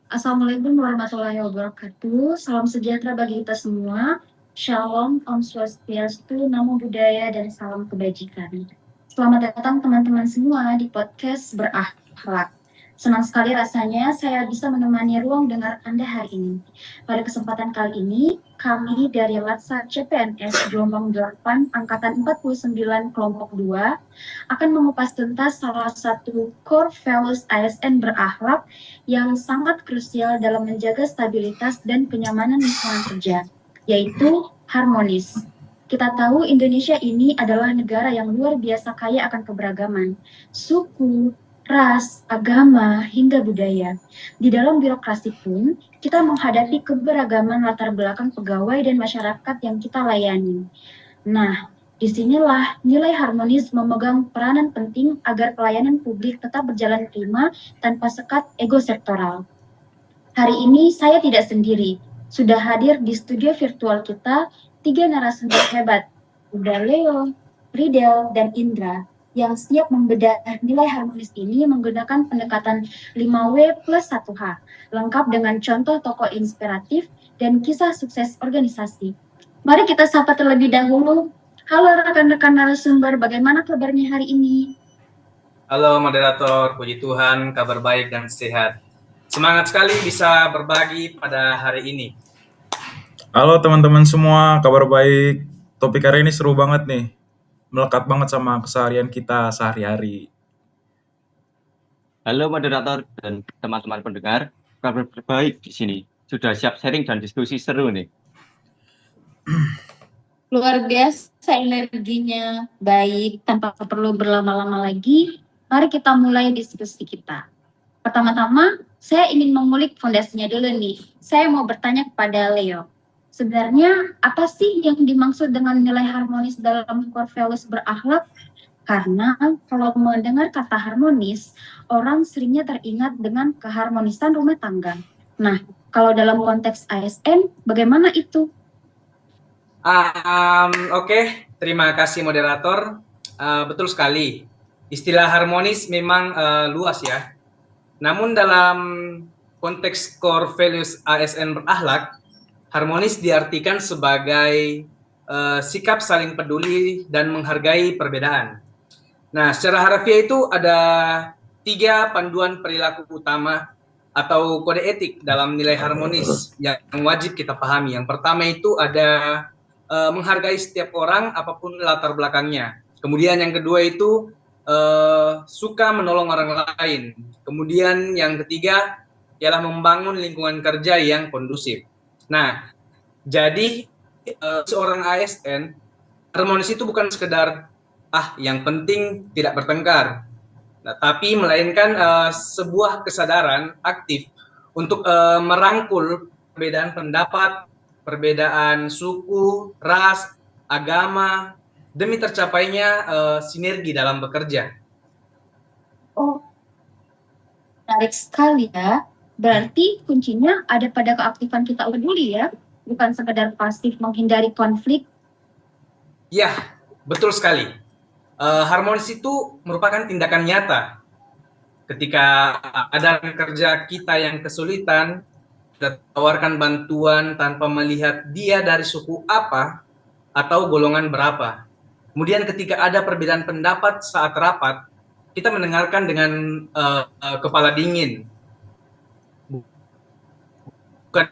Assalamualaikum warahmatullahi wabarakatuh. Salam sejahtera bagi kita semua. Shalom, Om Swastiastu, Namo Buddhaya, dan salam kebajikan. Selamat datang teman-teman semua di podcast Berakhlak. Senang sekali rasanya saya bisa menemani ruang dengar Anda hari ini. Pada kesempatan kali ini, kami dari Latsar CPNS Gelombang 8 Angkatan 49 Kelompok 2 akan mengupas tuntas salah satu core values ASN berakhlak yang sangat krusial dalam menjaga stabilitas dan kenyamanan lingkungan kerja, yaitu harmonis. Kita tahu Indonesia ini adalah negara yang luar biasa kaya akan keberagaman, suku, ras, agama, hingga budaya. Di dalam birokrasi pun, kita menghadapi keberagaman latar belakang pegawai dan masyarakat yang kita layani. Nah, disinilah nilai harmonis memegang peranan penting agar pelayanan publik tetap berjalan prima tanpa sekat ego sektoral. Hari ini saya tidak sendiri, sudah hadir di studio virtual kita 3 narasumber hebat, Uda Leo, Ridel, dan Indra, yang siap membedah nilai harmonis ini menggunakan pendekatan 5W plus 1H, lengkap dengan contoh tokoh inspiratif dan kisah sukses organisasi. Mari kita sapa terlebih dahulu. Halo rekan-rekan narasumber, bagaimana kabarnya hari ini? Halo moderator, puji Tuhan, kabar baik dan sehat. Semangat sekali bisa berbagi pada hari ini. Halo teman-teman semua, kabar baik. Topik hari ini seru banget nih. Melekat banget sama keseharian kita sehari-hari. Halo moderator dan teman-teman pendengar, kabar baik di sini. Sudah siap sharing dan diskusi seru nih. Luar biasa energinya, baik, tanpa perlu berlama-lama lagi. Mari kita mulai diskusi kita. Pertama-tama, saya ingin mengulik fondasinya dulu nih. Saya mau bertanya kepada Leo. Sebenarnya apa sih yang dimaksud dengan nilai harmonis dalam core values berakhlak? Karena kalau mendengar kata harmonis, orang seringnya teringat dengan keharmonisan rumah tangga. Nah, kalau dalam konteks ASN, bagaimana itu? Oke, terima kasih moderator. Betul sekali. Istilah harmonis memang luas ya. Namun dalam konteks core values ASN berakhlak, harmonis diartikan sebagai sikap saling peduli dan menghargai perbedaan. Nah, secara harfiah itu ada 3 panduan perilaku utama atau kode etik dalam nilai harmonis yang wajib kita pahami. Yang pertama itu ada menghargai setiap orang apapun latar belakangnya. Kemudian yang kedua itu suka menolong orang lain. Kemudian yang ketiga ialah membangun lingkungan kerja yang kondusif. Nah, jadi seorang ASN, harmonis itu bukan sekedar yang penting tidak bertengkar, nah, tapi melainkan sebuah kesadaran aktif untuk merangkul perbedaan pendapat, perbedaan suku, ras, agama, demi tercapainya sinergi dalam bekerja. Oh, menarik sekali ya. Berarti kuncinya ada pada keaktifan kita peduli ya, bukan sekedar pasif menghindari konflik. Ya, betul sekali. Harmonis itu merupakan tindakan nyata. Ketika ada kerja kita yang kesulitan, kita tawarkan bantuan tanpa melihat dia dari suku apa atau golongan berapa. Kemudian ketika ada perbedaan pendapat saat rapat, kita mendengarkan dengan kepala dingin, bukan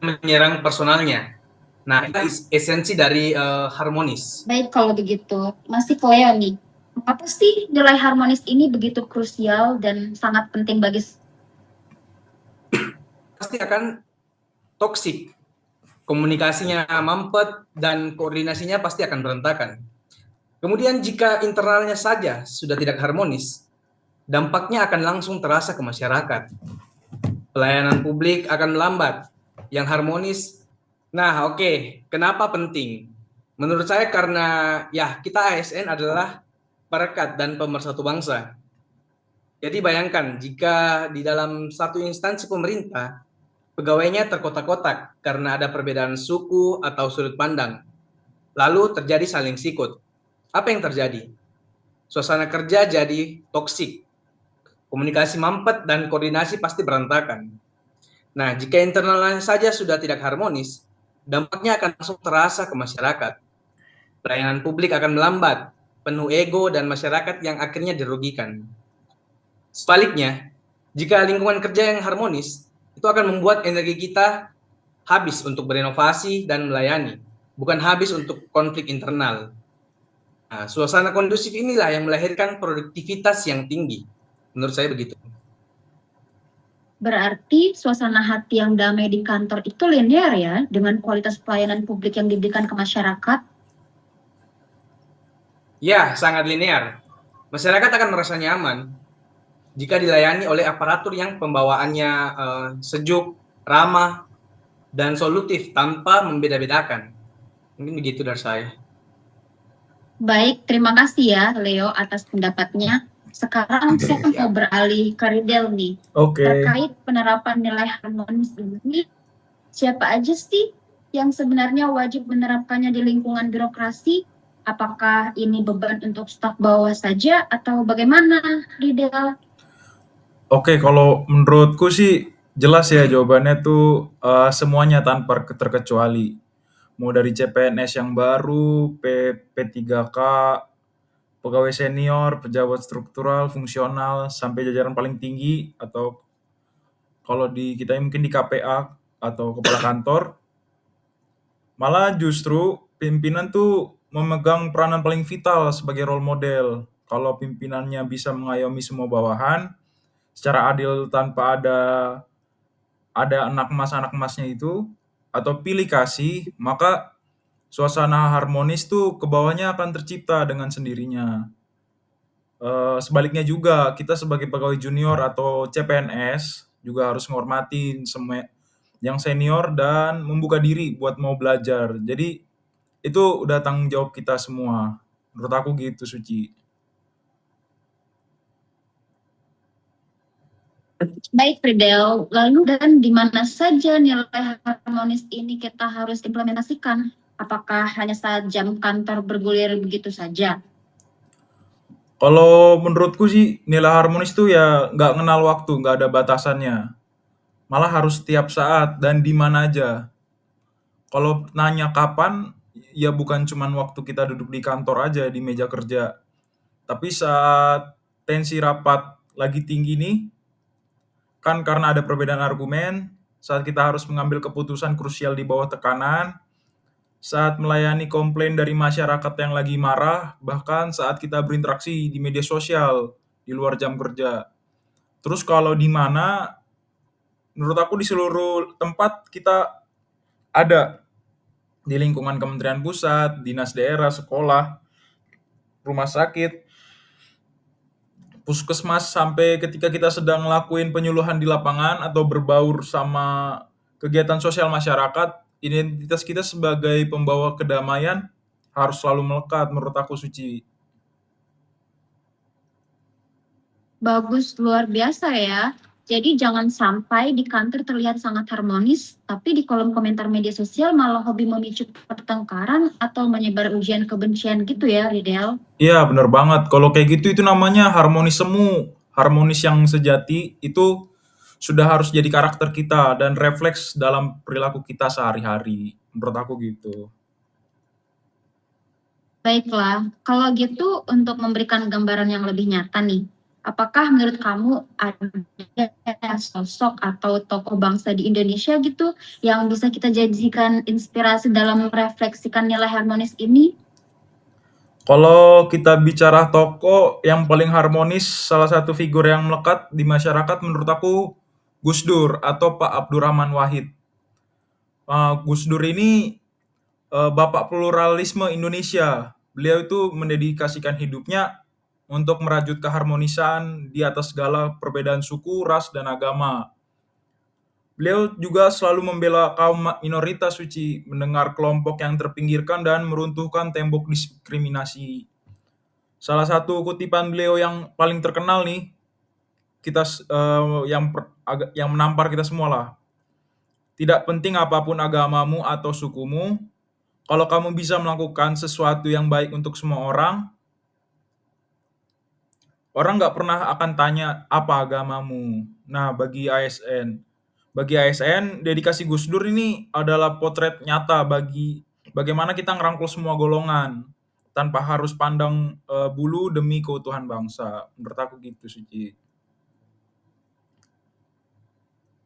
menyerang personalnya. Nah, itu esensi dari harmonis. Baik kalau begitu, masih ke Leo nih. Apa sih nilai harmonis ini begitu krusial dan sangat penting bagi? Pasti akan toksik, komunikasinya mampet dan koordinasinya pasti akan berantakan. Kemudian jika internalnya saja sudah tidak harmonis, dampaknya akan langsung terasa ke masyarakat. Pelayanan publik akan melambat. Yang harmonis, nah oke, kenapa penting? Menurut saya karena ya kita ASN adalah perekat dan pemersatu bangsa. Jadi bayangkan jika di dalam satu instansi pemerintah, pegawainya terkotak-kotak karena ada perbedaan suku atau sudut pandang. Lalu terjadi saling sikut. Apa yang terjadi? Suasana kerja jadi toksik. Komunikasi mampet dan koordinasi pasti berantakan. Nah, jika internalnya saja sudah tidak harmonis, dampaknya akan langsung terasa ke masyarakat. Pelayanan publik akan melambat, penuh ego dan masyarakat yang akhirnya dirugikan. Sebaliknya, jika lingkungan kerja yang harmonis, itu akan membuat energi kita habis untuk berinovasi dan melayani, bukan habis untuk konflik internal. Nah, suasana kondusif inilah yang melahirkan produktivitas yang tinggi. Menurut saya begitu. Berarti suasana hati yang damai di kantor itu linear ya, dengan kualitas pelayanan publik yang diberikan ke masyarakat. Ya, sangat linear. Masyarakat akan merasa nyaman jika dilayani oleh aparatur yang pembawaannya sejuk, ramah, dan solutif tanpa membeda-bedakan. Mungkin begitu dari saya. Baik, terima kasih ya Leo atas pendapatnya. Sekarang saya mau beralih ke Ridel nih. Oke. Terkait penerapan nilai harmonis ini, siapa aja sih yang sebenarnya wajib menerapkannya di lingkungan birokrasi? Apakah ini beban untuk staf bawah saja atau bagaimana, Ridel? Oke, kalau menurutku sih jelas ya jawabannya tuh semuanya tanpa terkecuali. Mau dari CPNS yang baru, P3K, pegawai senior, pejabat struktural, fungsional, sampai jajaran paling tinggi, atau kalau di kita mungkin di KPA atau kepala kantor. Malah justru pimpinan tuh memegang peranan paling vital sebagai role model. Kalau pimpinannya bisa mengayomi semua bawahan secara adil tanpa ada anak emasnya itu atau pilih kasih, maka suasana harmonis tuh ke bawahnya akan tercipta dengan sendirinya. Sebaliknya juga kita sebagai pegawai junior atau CPNS juga harus menghormatin semua yang senior dan membuka diri buat mau belajar. Jadi itu udah tanggung jawab kita semua. Menurut aku gitu, Suci. Baik, Ridel. Lalu dan di mana saja nilai harmonis ini kita harus implementasikan? Apakah hanya saat jam kantor bergulir begitu saja? Kalau menurutku sih nilai harmonis tuh ya nggak kenal waktu, nggak ada batasannya. Malah harus setiap saat dan di mana aja. Kalau nanya kapan, ya bukan cuman waktu kita duduk di kantor aja di meja kerja. Tapi saat tensi rapat lagi tinggi nih, kan karena ada perbedaan argumen, saat kita harus mengambil keputusan krusial di bawah tekanan, saat melayani komplain dari masyarakat yang lagi marah, bahkan saat kita berinteraksi di media sosial di luar jam kerja. Terus kalau di mana, menurut aku di seluruh tempat kita ada di lingkungan kementerian pusat, dinas daerah, sekolah, rumah sakit, puskesmas, sampai ketika kita sedang ngelakuin penyuluhan di lapangan atau berbaur sama kegiatan sosial masyarakat, identitas kita sebagai pembawa kedamaian harus selalu melekat menurut aku, Suci. Bagus, luar biasa ya. Jadi jangan sampai di kantor terlihat sangat harmonis, tapi di kolom komentar media sosial malah hobi memicu pertengkaran atau menyebar ujian kebencian gitu ya, Ridel. Iya, bener banget. Kalau kayak gitu itu namanya harmonis semu. Harmonis yang sejati itu sudah harus jadi karakter kita dan refleks dalam perilaku kita sehari-hari. Menurut aku gitu. Baiklah, kalau gitu untuk memberikan gambaran yang lebih nyata nih, apakah menurut kamu ada sosok atau tokoh bangsa di Indonesia gitu yang bisa kita jadikan inspirasi dalam merefleksikan nilai harmonis ini? Kalau kita bicara tokoh yang paling harmonis, salah satu figur yang melekat di masyarakat menurut aku Gus Dur atau Pak Abdurrahman Wahid. Gus Dur ini bapak pluralisme Indonesia. Beliau itu mendedikasikan hidupnya untuk merajut keharmonisan di atas segala perbedaan suku, ras, dan agama. Beliau juga selalu membela kaum minoritas, Suci, mendengar kelompok yang terpinggirkan dan meruntuhkan tembok diskriminasi. Salah satu kutipan beliau yang paling terkenal nih, kita yang menampar kita semua lah. Tidak penting apapun agamamu atau sukumu, kalau kamu bisa melakukan sesuatu yang baik untuk semua orang nggak pernah akan tanya apa agamamu. Nah, bagi ASN, bagi ASN, dedikasi Gus Dur ini adalah potret nyata bagi bagaimana kita ngerangkul semua golongan tanpa harus pandang bulu demi keutuhan bangsa. Menurut aku gitu, Suci.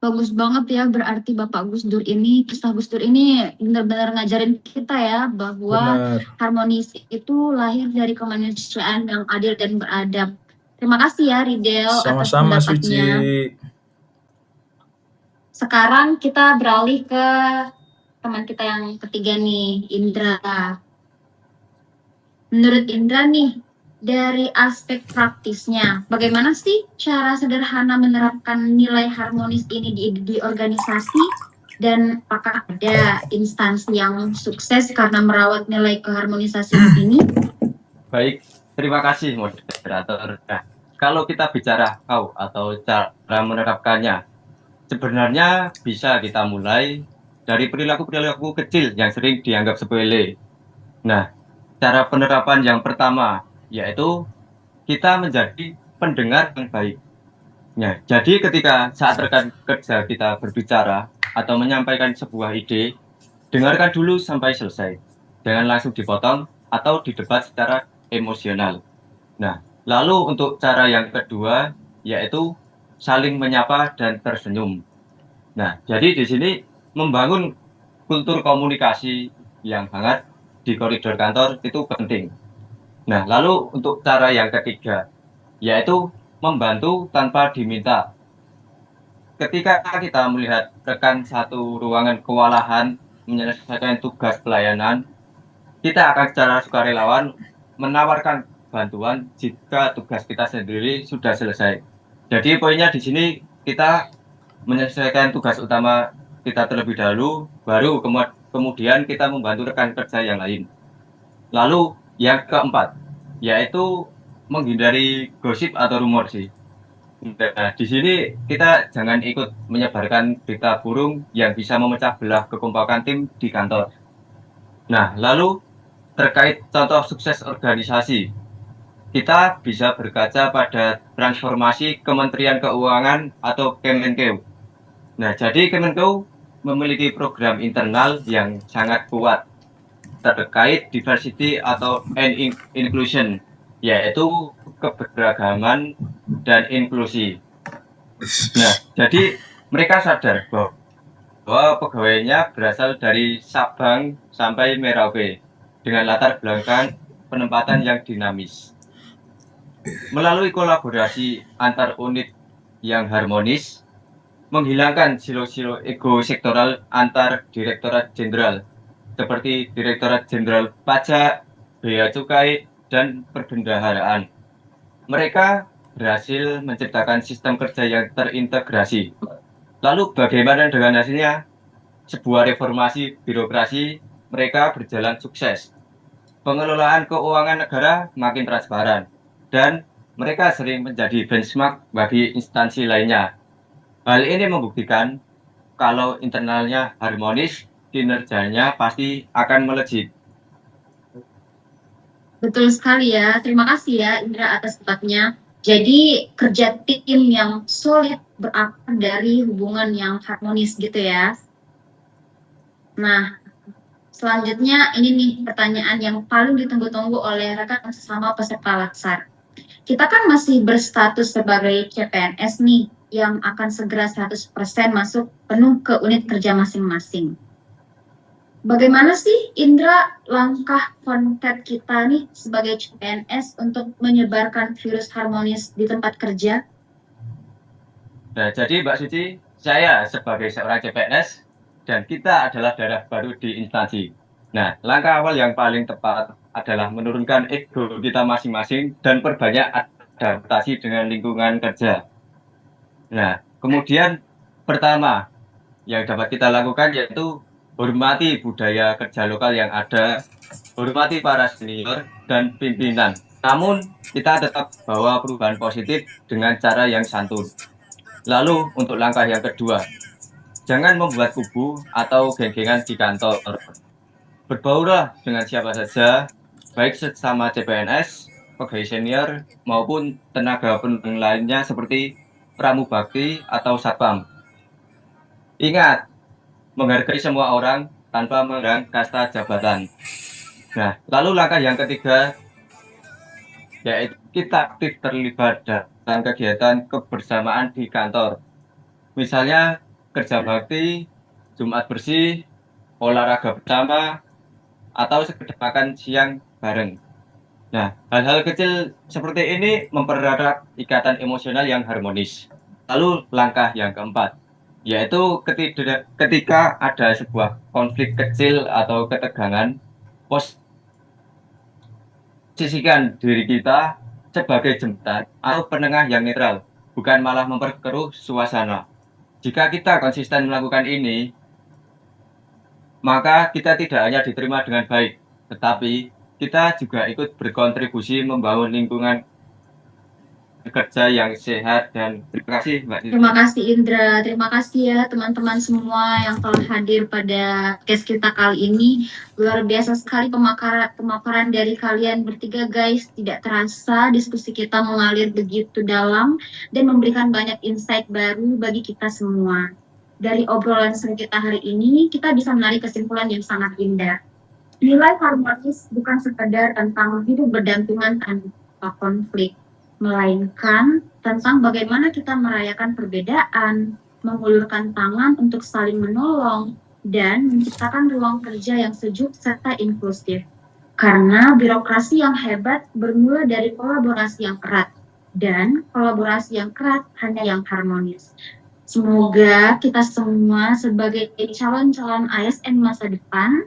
Bagus banget ya, berarti Bapak Gus Dur ini, kisah Gus Dur ini benar-benar ngajarin kita ya bahwa Benar. harmonis itu lahir dari kemanusiaan yang adil dan beradab. Terima kasih ya Ridel atas Sama-sama, Suci. pendapatnya. Sekarang kita beralih ke teman kita yang ketiga nih, Indra. Menurut Indra nih, dari aspek praktisnya, bagaimana sih cara sederhana menerapkan nilai harmonis ini di organisasi? Dan apakah ada instansi yang sukses karena merawat nilai keharmonisasian ini? Baik, terima kasih moderator. Nah, kalau kita bicara how atau cara menerapkannya, sebenarnya bisa kita mulai dari perilaku-perilaku kecil yang sering dianggap sepele. Nah, cara penerapan yang pertama yaitu kita menjadi pendengar yang baik. Nah, jadi ketika saat rekan kerja kita berbicara atau menyampaikan sebuah ide, dengarkan dulu sampai selesai. Jangan langsung dipotong atau didebat secara emosional. Nah, lalu untuk cara yang kedua yaitu saling menyapa dan tersenyum. Nah, jadi di sini membangun kultur komunikasi yang hangat di koridor kantor itu penting. Nah, lalu untuk cara yang ketiga, yaitu membantu tanpa diminta. Ketika kita melihat rekan satu ruangan kewalahan menyelesaikan tugas pelayanan, kita akan secara sukarelawan menawarkan bantuan jika tugas kita sendiri sudah selesai. Jadi poinnya di sini kita menyelesaikan tugas utama kita terlebih dahulu, baru kemudian kita membantu rekan kerja yang lain. Lalu yang keempat, yaitu menghindari gosip atau rumor sih. Nah, di sini kita jangan ikut menyebarkan berita burung yang bisa memecah belah kekompakan tim di kantor. Nah, lalu terkait contoh sukses organisasi, kita bisa berkaca pada transformasi Kementerian Keuangan atau Kemenkeu. Nah, jadi Kemenkeu memiliki program internal yang sangat kuat terkait diversity atau inclusion, yaitu keberagaman dan inklusi. Nah, jadi mereka sadar bahwa pegawainya berasal dari Sabang sampai Merauke dengan latar belakang penempatan yang dinamis. Melalui kolaborasi antar unit yang harmonis, menghilangkan silo-silo ego sektoral antar direktorat jenderal seperti Direktorat Jenderal Pajak, Bea Cukai, dan Perbendaharaan. Mereka berhasil menciptakan sistem kerja yang terintegrasi. Lalu bagaimana dengan hasilnya? Sebuah reformasi birokrasi mereka berjalan sukses. Pengelolaan keuangan negara makin transparan, dan mereka sering menjadi benchmark bagi instansi lainnya. Hal ini membuktikan kalau internalnya harmonis, kinerjanya pasti akan melejit. Betul sekali ya, terima kasih ya Indra atas tempatnya. Jadi kerja tim yang solid berakar dari hubungan yang harmonis gitu ya. Nah, selanjutnya ini nih pertanyaan yang paling ditunggu-tunggu oleh rekan sesama peserta laksar. Kita kan masih berstatus sebagai CPNS nih, yang akan segera 100% masuk penuh ke unit kerja masing-masing. Bagaimana sih Indra langkah konten kita nih sebagai CPNS untuk menyebarkan virus harmonis di tempat kerja? Nah, jadi Mbak Suci, saya sebagai seorang CPNS dan kita adalah darah baru di instansi. Nah, langkah awal yang paling tepat adalah menurunkan ego kita masing-masing dan perbanyak adaptasi dengan lingkungan kerja. Nah, kemudian pertama yang dapat kita lakukan yaitu hormati budaya kerja lokal yang ada, hormati para senior dan pimpinan. Namun, kita tetap bawa perubahan positif dengan cara yang santun. Lalu, untuk langkah yang kedua, jangan membuat kubu atau geng-gengan di kantor. Berbaulah dengan siapa saja, baik sesama CPNS, pegawai senior, maupun tenaga penunjang lainnya seperti pramubakti atau satpam. Ingat, menghargai semua orang tanpa memandang kasta jabatan. Nah, lalu langkah yang ketiga yaitu kita aktif terlibat dalam kegiatan kebersamaan di kantor. Misalnya kerja bakti, Jumat bersih, olahraga bersama, atau sekedar makan siang bareng. Nah, hal-hal kecil seperti ini mempererat ikatan emosional yang harmonis. Lalu langkah yang keempat, yaitu ketika ada sebuah konflik kecil atau ketegangan, posisikan diri kita sebagai jembatan atau penengah yang netral, bukan malah memperkeruh suasana. Jika kita konsisten melakukan ini, maka kita tidak hanya diterima dengan baik, tetapi kita juga ikut berkontribusi membangun lingkungan kerja yang sehat. Dan terima kasih Mbak Siti. Terima kasih Indra, terima kasih ya teman-teman semua yang telah hadir pada case kita kali ini. Luar biasa sekali pemaparan dari kalian bertiga guys. Tidak terasa diskusi kita mengalir begitu dalam dan memberikan banyak insight baru bagi kita semua. Dari obrolan seru kita hari ini, kita bisa menarik kesimpulan yang sangat indah. Nilai harmonis bukan sekedar tentang hidup berdampingan tanpa konflik, melainkan tentang bagaimana kita merayakan perbedaan, mengulurkan tangan untuk saling menolong, dan menciptakan ruang kerja yang sejuk serta inklusif. Karena birokrasi yang hebat bermula dari kolaborasi yang erat, dan kolaborasi yang erat hanya yang harmonis. Semoga kita semua sebagai calon-calon ASN masa depan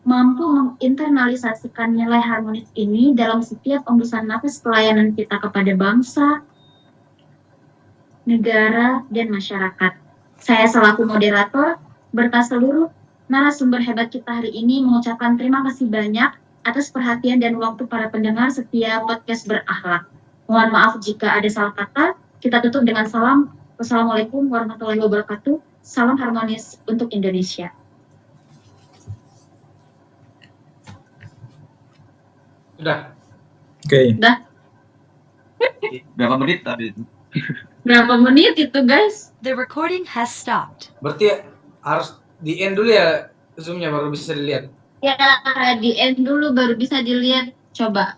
mampu menginternalisasikan nilai harmonis ini dalam setiap embusan nafas pelayanan kita kepada bangsa, negara, dan masyarakat. Saya selaku moderator, berkat seluruh narasumber hebat kita hari ini mengucapkan terima kasih banyak atas perhatian dan waktu para pendengar setiap podcast berakhlak. Mohon maaf jika ada salah kata. Kita tutup dengan salam. Wassalamualaikum warahmatullahi wabarakatuh. Salam harmonis untuk Indonesia. Sudah. Oke. Udah Berapa menit tadi? berapa menit itu guys? The recording has stopped. Berarti harus di end dulu ya Zoom-nya baru bisa dilihat. Ya, di end dulu baru bisa dilihat. Coba